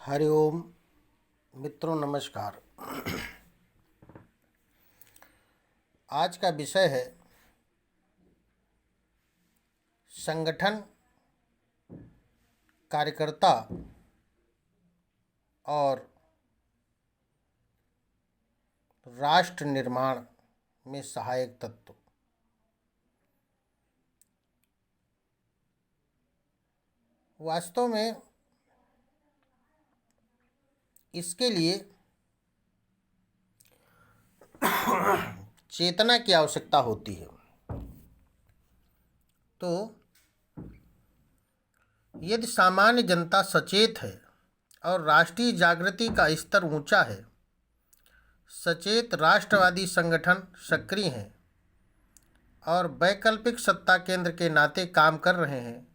हरिओम मित्रों, नमस्कार। आज का विषय है संगठन, कार्यकर्ता और राष्ट्र निर्माण में सहायक तत्व। वास्तव में इसके लिए चेतना की आवश्यकता होती है। तो यदि सामान्य जनता सचेत है और राष्ट्रीय जागृति का स्तर ऊंचा है, सचेत राष्ट्रवादी संगठन सक्रिय हैं और वैकल्पिक सत्ता केंद्र के नाते काम कर रहे हैं,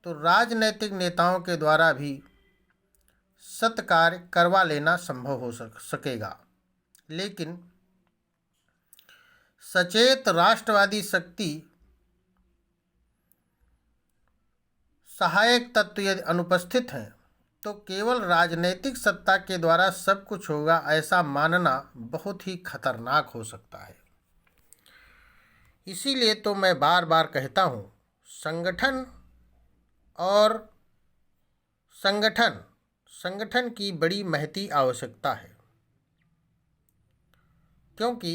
तो राजनैतिक नेताओं के द्वारा भी सत्कार्य करवा लेना संभव हो सकेगा। लेकिन सचेत राष्ट्रवादी शक्ति सहायक तत्व यदि अनुपस्थित हैं, तो केवल राजनीतिक सत्ता के द्वारा सब कुछ होगा, ऐसा मानना बहुत ही खतरनाक हो सकता है। इसीलिए तो मैं बार बार कहता हूँ, संगठन और संगठन की बड़ी महती आवश्यकता है, क्योंकि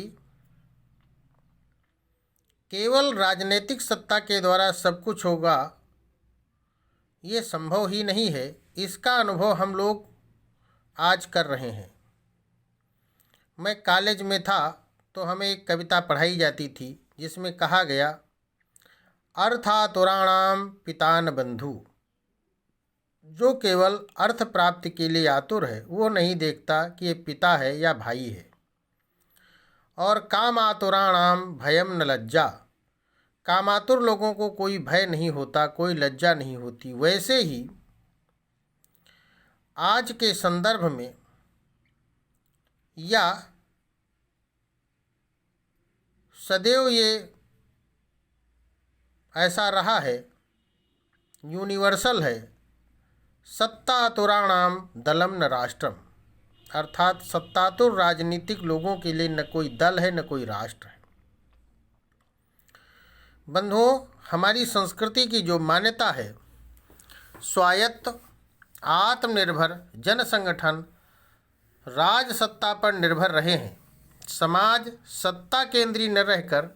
केवल राजनीतिक सत्ता के द्वारा सब कुछ होगा ये संभव ही नहीं है। इसका अनुभव हम लोग आज कर रहे हैं। मैं कॉलेज में था तो हमें एक कविता पढ़ाई जाती थी जिसमें कहा गया, अर्थातुराणाम पितान बंधु। जो केवल अर्थ प्राप्ति के लिए आतुर है वो नहीं देखता कि ये पिता है या भाई है। और कामातुराणाम भयम न लज्जा। कामातुर लोगों को कोई भय नहीं होता, कोई लज्जा नहीं होती। वैसे ही आज के संदर्भ में या सदैव ये ऐसा रहा है, यूनिवर्सल है, सत्तातुराणाम दलम न राष्ट्रम। अर्थात सत्तातुर राजनीतिक लोगों के लिए न कोई दल है न कोई राष्ट्र है। बंधुओं, हमारी संस्कृति की जो मान्यता है, स्वायत्त, आत्मनिर्भर जन संगठन राज सत्ता पर निर्भर रहे हैं। समाज सत्ता केंद्रीय न रहकर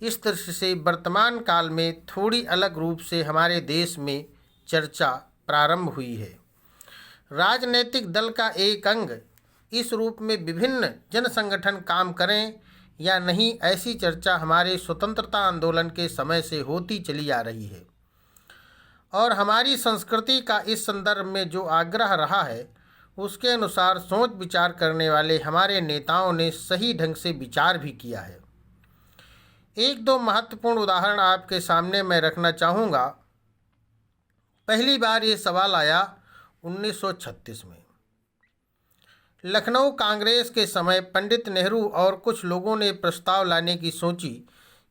इस दृष्टि से वर्तमान काल में थोड़ी अलग रूप से हमारे देश में चर्चा प्रारंभ हुई है। राजनीतिक दल का एक अंग इस रूप में विभिन्न जन संगठन काम करें या नहीं, ऐसी चर्चा हमारे स्वतंत्रता आंदोलन के समय से होती चली आ रही है। और हमारी संस्कृति का इस संदर्भ में जो आग्रह रहा है, उसके अनुसार सोच विचार करने वाले हमारे नेताओं ने सही ढंग से विचार भी किया है। एक दो महत्वपूर्ण उदाहरण आपके सामने मैं रखना चाहूँगा। पहली बार ये सवाल आया 1936 में। लखनऊ कांग्रेस के समय पंडित नेहरू और कुछ लोगों ने प्रस्ताव लाने की सोची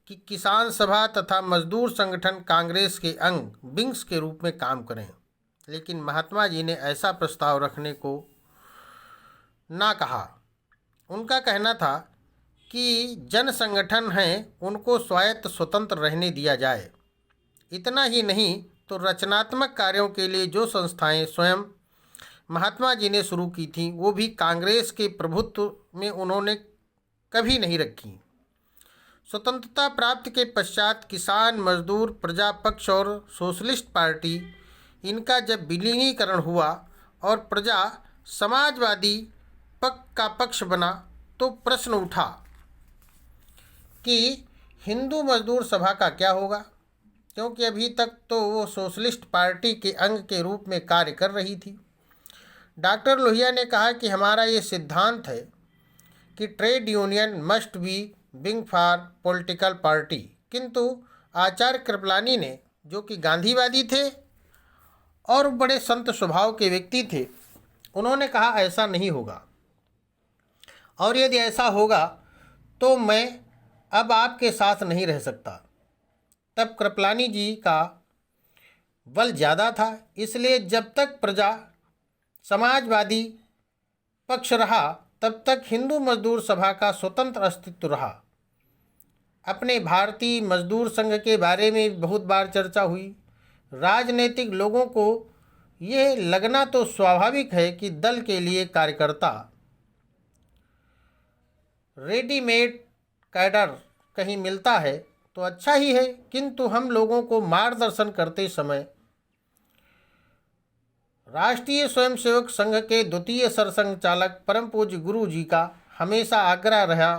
कि किसान सभा तथा मजदूर संगठन कांग्रेस के अंग विंग्स के रूप में काम करें। लेकिन महात्मा जी ने ऐसा प्रस्ताव रखने को ना कहा। उनका कहना था कि जन संगठन हैं, उनको स्वायत्त स्वतंत्र रहने दिया जाए। इतना ही नहीं तो रचनात्मक कार्यों के लिए जो संस्थाएं स्वयं महात्मा जी ने शुरू की थीं, वो भी कांग्रेस के प्रभुत्व में उन्होंने कभी नहीं रखी। स्वतंत्रता प्राप्ति के पश्चात किसान, मजदूर, प्रजा पक्ष और सोशलिस्ट पार्टी, इनका जब विलीनीकरण हुआ और प्रजा समाजवादी का पक्ष बना, तो प्रश्न उठा कि हिंदू मजदूर सभा का क्या होगा, क्योंकि अभी तक तो वो सोशलिस्ट पार्टी के अंग के रूप में कार्य कर रही थी। डॉक्टर लोहिया ने कहा कि हमारा ये सिद्धांत है कि trade union must be wing for political party. किंतु आचार्य कृपलानी ने, जो कि गांधीवादी थे और बड़े संत स्वभाव के व्यक्ति थे, उन्होंने कहा ऐसा नहीं होगा, और यदि ऐसा होगा तो मैं अब आपके साथ नहीं रह सकता। तब कृपलानी जी का बल ज़्यादा था, इसलिए जब तक प्रजा समाजवादी पक्ष रहा, तब तक हिंदू मजदूर सभा का स्वतंत्र अस्तित्व रहा। अपने भारतीय मजदूर संघ के बारे में बहुत बार चर्चा हुई। राजनीतिक लोगों को यह लगना तो स्वाभाविक है कि दल के लिए कार्यकर्ता रेडीमेड कैडर कहीं मिलता है तो अच्छा ही है, किंतु हम लोगों को मार्गदर्शन करते समय राष्ट्रीय स्वयंसेवक संघ के द्वितीय सरसंघ चालक परम पूज्य गुरु जी का हमेशा आग्रह रहा।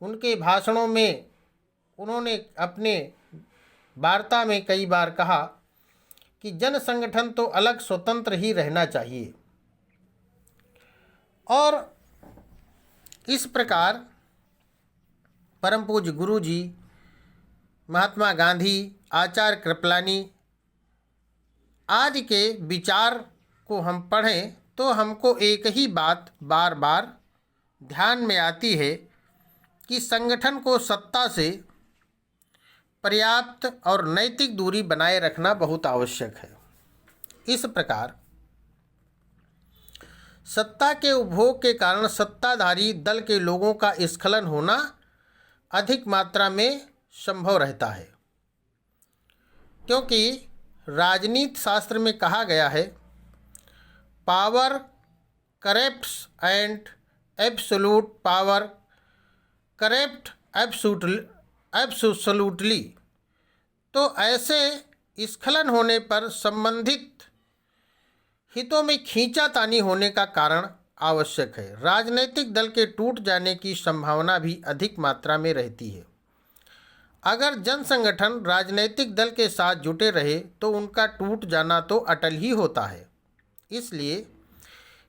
उनके भाषणों में उन्होंने अपने वार्ता में कई बार कहा कि जन संगठन तो अलग स्वतंत्र ही रहना चाहिए। और इस प्रकार परम पूज्य गुरु जी, महात्मा गांधी, आचार्य कृपलानी आदि के विचार को हम पढ़ें तो हमको एक ही बात बार बार ध्यान में आती है कि संगठन को सत्ता से पर्याप्त और नैतिक दूरी बनाए रखना बहुत आवश्यक है। इस प्रकार सत्ता के उपभोग के कारण सत्ताधारी दल के लोगों का स्खलन होना अधिक मात्रा में संभव रहता है, क्योंकि राजनीति शास्त्र में कहा गया है, power corrupts and absolute power corrupt absolutely. तो ऐसे स्खलन होने पर संबंधित हितों में खींचातानी होने का कारण आवश्यक है। राजनीतिक दल के टूट जाने की संभावना भी अधिक मात्रा में रहती है। अगर जन संगठन राजनीतिक दल के साथ जुटे रहे तो उनका टूट जाना तो अटल ही होता है। इसलिए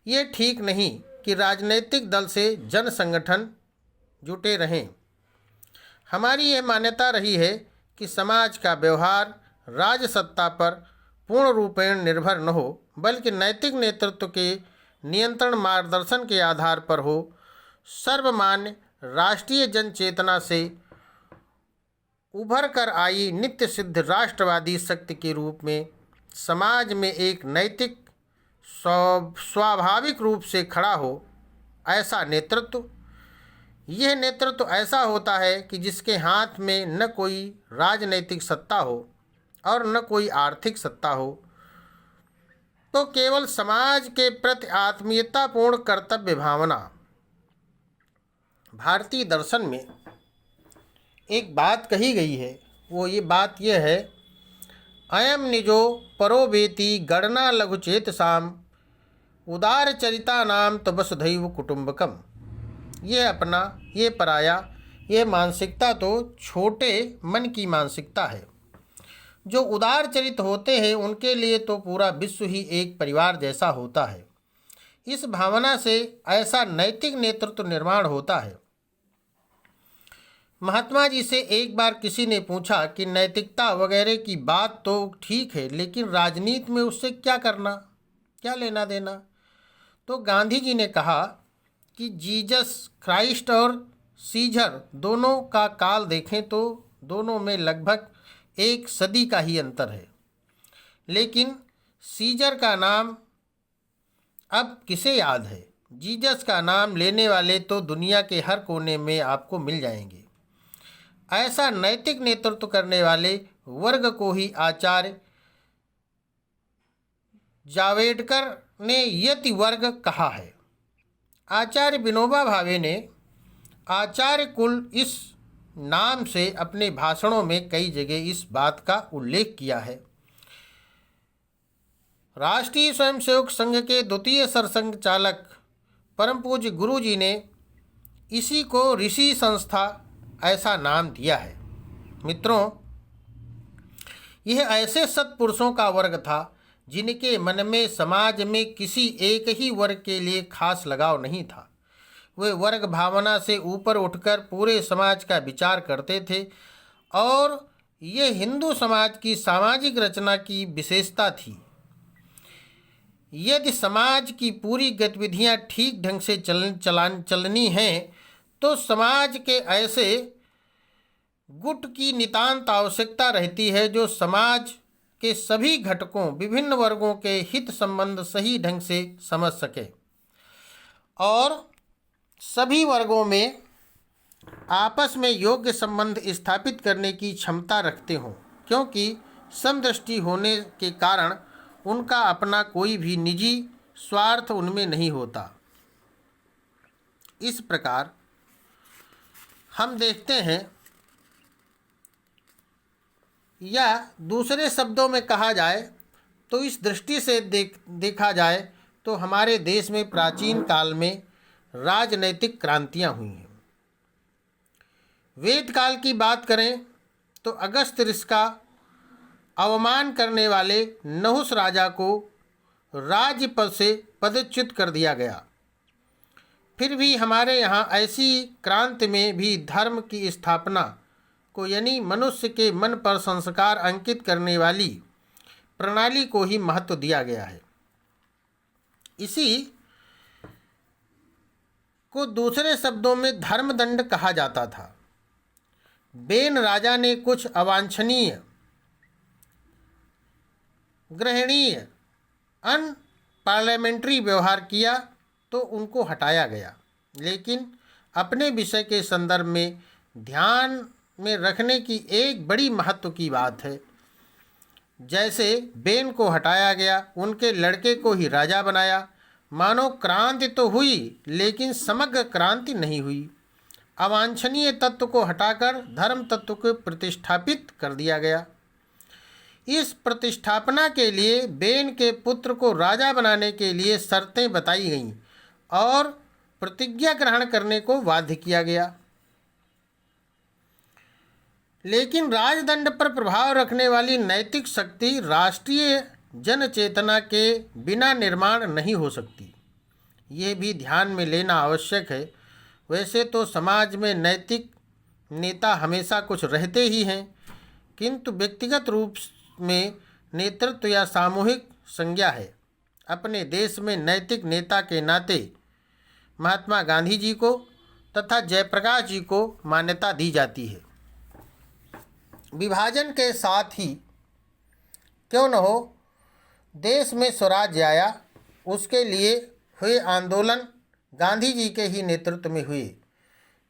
ये ठीक नहीं कि राजनीतिक दल से जन संगठन जुटे रहें। हमारी यह मान्यता रही है कि समाज का व्यवहार राजसत्ता पर पूर्ण रूपेण निर्भर न हो, बल्कि नैतिक नेतृत्व के नियंत्रण मार्गदर्शन के आधार पर हो। सर्वमान्य राष्ट्रीय जन चेतना से उभर कर आई नित्य सिद्ध राष्ट्रवादी शक्ति के रूप में समाज में एक नैतिक स्वाभाविक रूप से खड़ा हो ऐसा नेतृत्व। यह नेतृत्व ऐसा होता है कि जिसके हाथ में न कोई राजनैतिक सत्ता हो और न कोई आर्थिक सत्ता हो, तो केवल समाज के प्रति आत्मीयतापूर्ण कर्तव्य भावना। भारतीय दर्शन में एक बात कही गई है, वो ये बात यह है, अयम निजो परो वेति गणना लघुचेतसाम उदार चरिता नाम तो वसुधैव कुटुंबकम। ये पराया, ये मानसिकता तो छोटे मन की मानसिकता है। जो उदार चरित होते हैं उनके लिए तो पूरा विश्व ही एक परिवार जैसा होता है। इस भावना से ऐसा नैतिक नेतृत्व निर्माण होता है। महात्मा जी से एक बार किसी ने पूछा कि नैतिकता वगैरह की बात तो ठीक है, लेकिन राजनीति में उससे क्या करना, क्या लेना देना। तो गांधी जी ने कहा कि जीसस क्राइस्ट और सीजर दोनों का काल देखें तो दोनों में लगभग एक सदी का ही अंतर है, लेकिन सीजर का नाम अब किसे याद है। जीसस का नाम लेने वाले तो दुनिया के हर कोने में आपको मिल जाएंगे। ऐसा नैतिक नेतृत्व करने वाले वर्ग को ही आचार्य जावड़ेकर ने यति वर्ग कहा है। आचार्य विनोबा भावे ने आचार्य कुल इस नाम से अपने भाषणों में कई जगह इस बात का उल्लेख किया है। राष्ट्रीय स्वयंसेवक संघ के द्वितीय सरसंघ चालक परम पूज्य गुरु जी ने इसी को ऋषि संस्था ऐसा नाम दिया है। मित्रों, यह ऐसे सत्पुरुषों का वर्ग था जिनके मन में समाज में किसी एक ही वर्ग के लिए खास लगाव नहीं था। वे वर्ग भावना से ऊपर उठकर पूरे समाज का विचार करते थे और ये हिंदू समाज की सामाजिक रचना की विशेषता थी। यदि समाज की पूरी गतिविधियां ठीक ढंग से चलनी हैं तो समाज के ऐसे गुट की नितांत आवश्यकता रहती है जो समाज के सभी घटकों, विभिन्न वर्गों के हित संबंध सही ढंग से समझ सके और सभी वर्गों में आपस में योग्य संबंध स्थापित करने की क्षमता रखते हों, क्योंकि समदृष्टि होने के कारण उनका अपना कोई भी निजी स्वार्थ उनमें नहीं होता। इस प्रकार हम देखते हैं, या दूसरे शब्दों में कहा जाए तो इस दृष्टि से देखा जाए तो हमारे देश में प्राचीन काल में राजनैतिक क्रांतियां हुई हैं। वेद काल की बात करें तो अगस्त ऋषि का अवमान करने वाले नहुस राजा को राज्य पद से पदच्युत कर दिया गया। फिर भी हमारे यहाँ ऐसी क्रांति में भी धर्म की स्थापना को, यानी मनुष्य के मन पर संस्कार अंकित करने वाली प्रणाली को ही महत्व दिया गया है। इसी को दूसरे शब्दों में धर्मदंड कहा जाता था। बेन राजा ने कुछ अवांछनीय, ग्रहणीय, अनपार्लियामेंट्री व्यवहार किया तो उनको हटाया गया, लेकिन अपने विषय के संदर्भ में ध्यान में रखने की एक बड़ी महत्व की बात है। जैसे बेन को हटाया गया, उनके लड़के को ही राजा बनाया। मानो क्रांति तो हुई लेकिन समग्र क्रांति नहीं हुई। अवांछनीय तत्व को हटाकर धर्म तत्व को प्रतिष्ठापित कर दिया गया। इस प्रतिष्ठापना के लिए बेन के पुत्र को राजा बनाने के लिए शर्तें बताई गईं और प्रतिज्ञा ग्रहण करने को बाध्य किया गया। लेकिन राजदंड पर प्रभाव रखने वाली नैतिक शक्ति राष्ट्रीय जन चेतना के बिना निर्माण नहीं हो सकती। ये भी ध्यान में लेना आवश्यक है। वैसे तो समाज में नैतिक नेता हमेशा कुछ रहते ही हैं, किंतु व्यक्तिगत रूप में नेतृत्व या सामूहिक संज्ञा है। अपने देश में नैतिक नेता के नाते महात्मा गांधी जी को तथा जयप्रकाश जी को मान्यता दी जाती है। विभाजन के साथ ही क्यों न हो, देश में स्वराज्य आया। उसके लिए हुए आंदोलन गांधी जी के ही नेतृत्व में हुए,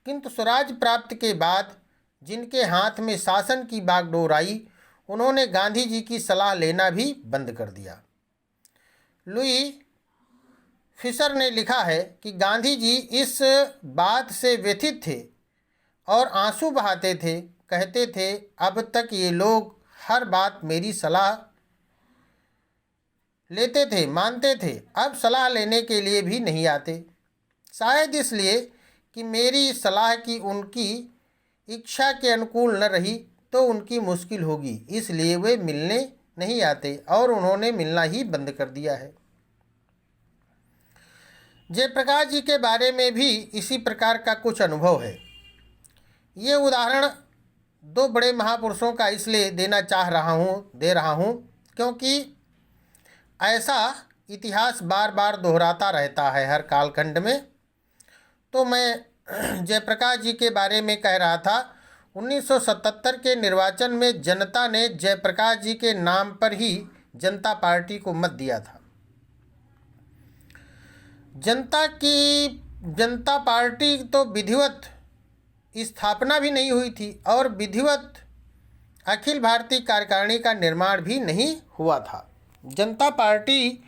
किंतु स्वराज प्राप्ति के बाद जिनके हाथ में शासन की बागडोर आई, उन्होंने गांधी जी की सलाह लेना भी बंद कर दिया। लुई फिशर ने लिखा है कि गांधी जी इस बात से व्यथित थे और आंसू बहाते थे। कहते थे, अब तक ये लोग हर बात मेरी सलाह लेते थे, मानते थे, अब सलाह लेने के लिए भी नहीं आते। शायद इसलिए कि मेरी सलाह की उनकी इच्छा के अनुकूल न रही तो उनकी मुश्किल होगी, इसलिए वे मिलने नहीं आते और उन्होंने मिलना ही बंद कर दिया है। जयप्रकाश जी के बारे में भी इसी प्रकार का कुछ अनुभव है। ये उदाहरण दो बड़े महापुरुषों का इसलिए दे रहा हूँ क्योंकि ऐसा इतिहास बार बार दोहराता रहता है हर कालखंड में। तो मैं जयप्रकाश जी के बारे में कह रहा था, 1977 के निर्वाचन में जनता ने जयप्रकाश जी के नाम पर ही जनता पार्टी को मत दिया था। जनता पार्टी तो विधिवत स्थापना भी नहीं हुई थी और विधिवत अखिल भारतीय कार्यकारिणी का निर्माण भी नहीं हुआ था। जनता पार्टी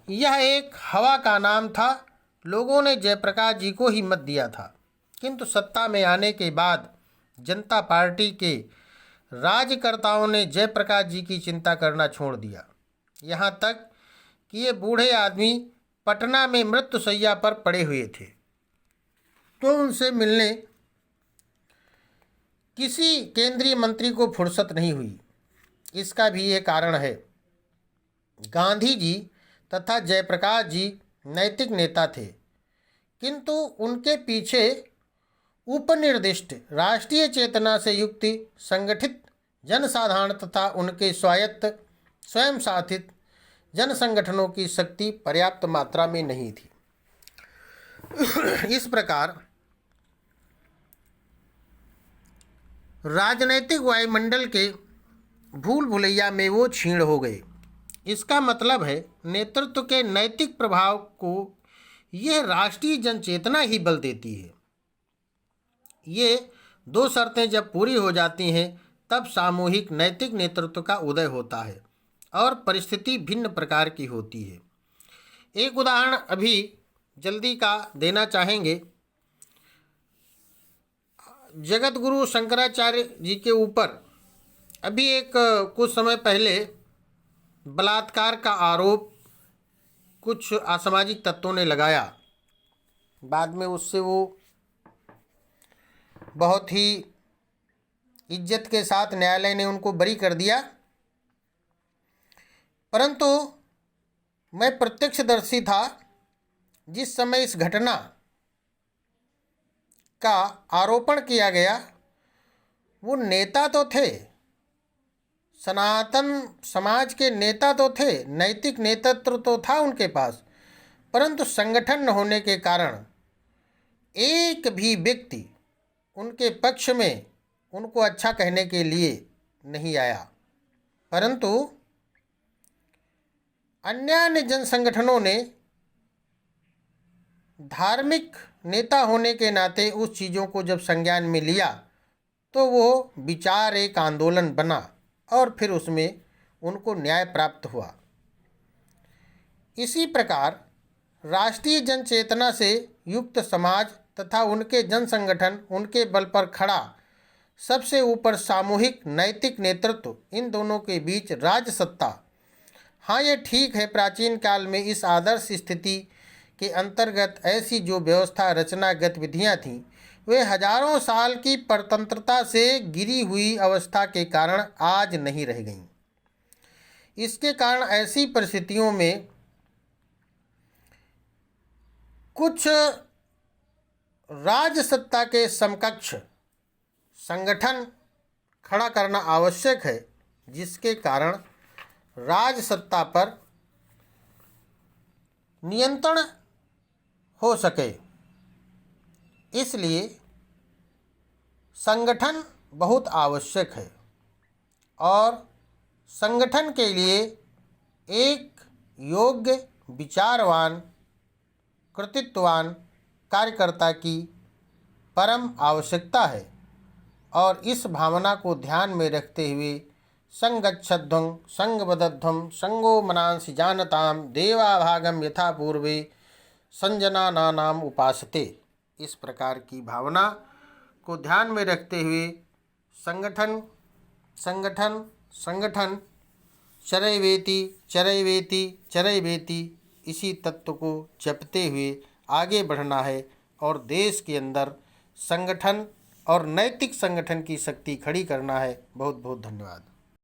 यह एक हवा का नाम था। लोगों ने जयप्रकाश जी को ही मत दिया था, किंतु सत्ता में आने के बाद जनता पार्टी के राज्यकर्ताओं ने जयप्रकाश जी की चिंता करना छोड़ दिया। यहाँ तक कि ये बूढ़े आदमी पटना में मृत्युशैया पर पड़े हुए थे तो उनसे मिलने किसी केंद्रीय मंत्री को फुर्सत नहीं हुई। इसका भी ये कारण है। गांधी जी तथा जयप्रकाश जी नैतिक नेता थे, किंतु उनके पीछे उपनिर्दिष्ट राष्ट्रीय चेतना से युक्त संगठित जनसाधारण तथा उनके स्वायत्त स्वयं शासित जन संगठनों की शक्ति पर्याप्त मात्रा में नहीं थी। इस प्रकार राजनैतिक वायुमंडल के भूल भुलैया में वो क्षीण हो गए। इसका मतलब है नेतृत्व के नैतिक प्रभाव को यह राष्ट्रीय जनचेतना ही बल देती है। ये दो शर्तें जब पूरी हो जाती हैं तब सामूहिक नैतिक नेतृत्व का उदय होता है और परिस्थिति भिन्न प्रकार की होती है। एक उदाहरण अभी जल्दी का देना चाहेंगे। जगत गुरु शंकराचार्य जी के ऊपर अभी एक कुछ समय पहले बलात्कार का आरोप कुछ असामाजिक तत्वों ने लगाया। बाद में उससे वो बहुत ही इज्जत के साथ न्यायालय ने उनको बरी कर दिया। परंतु मैं प्रत्यक्षदर्शी था जिस समय इस घटना का आरोपण किया गया। वो नेता तो थे, सनातन समाज के नेता तो थे, नैतिक नेतृत्व तो था उनके पास, परंतु संगठन न होने के कारण एक भी व्यक्ति उनके पक्ष में उनको अच्छा कहने के लिए नहीं आया। परंतु अन्य जन संगठनों ने धार्मिक नेता होने के नाते उस चीज़ों को जब संज्ञान में लिया तो वो विचार एक आंदोलन बना और फिर उसमें उनको न्याय प्राप्त हुआ। इसी प्रकार राष्ट्रीय जन चेतना से युक्त समाज तथा उनके जन संगठन, उनके बल पर खड़ा सबसे ऊपर सामूहिक नैतिक नेतृत्व, इन दोनों के बीच राज सत्ता। हाँ, ये ठीक है, प्राचीन काल में इस आदर्श स्थिति के अंतर्गत ऐसी जो व्यवस्था रचना गतिविधियाँ थीं वे हजारों साल की परतंत्रता से गिरी हुई अवस्था के कारण आज नहीं रह गईं। इसके कारण ऐसी परिस्थितियों में कुछ राजसत्ता के समकक्ष संगठन खड़ा करना आवश्यक है, जिसके कारण राजसत्ता पर नियंत्रण हो सके। इसलिए संगठन बहुत आवश्यक है और संगठन के लिए एक योग्य, विचारवान, कृतित्ववान कार्यकर्ता की परम आवश्यकता है। और इस भावना को ध्यान में रखते हुए संगच्छध्वं संगबद्धध्वं संगो मनांसि जानताम देवाभागम यथा पूर्वे संजनानाम उपासते। इस प्रकार की भावना को ध्यान में रखते हुए संगठन संगठन संगठन चरैवेति चरैवेति चरैवेति इसी तत्व को जपते हुए आगे बढ़ना है और देश के अंदर संगठन और नैतिक संगठन की शक्ति खड़ी करना है। बहुत बहुत धन्यवाद।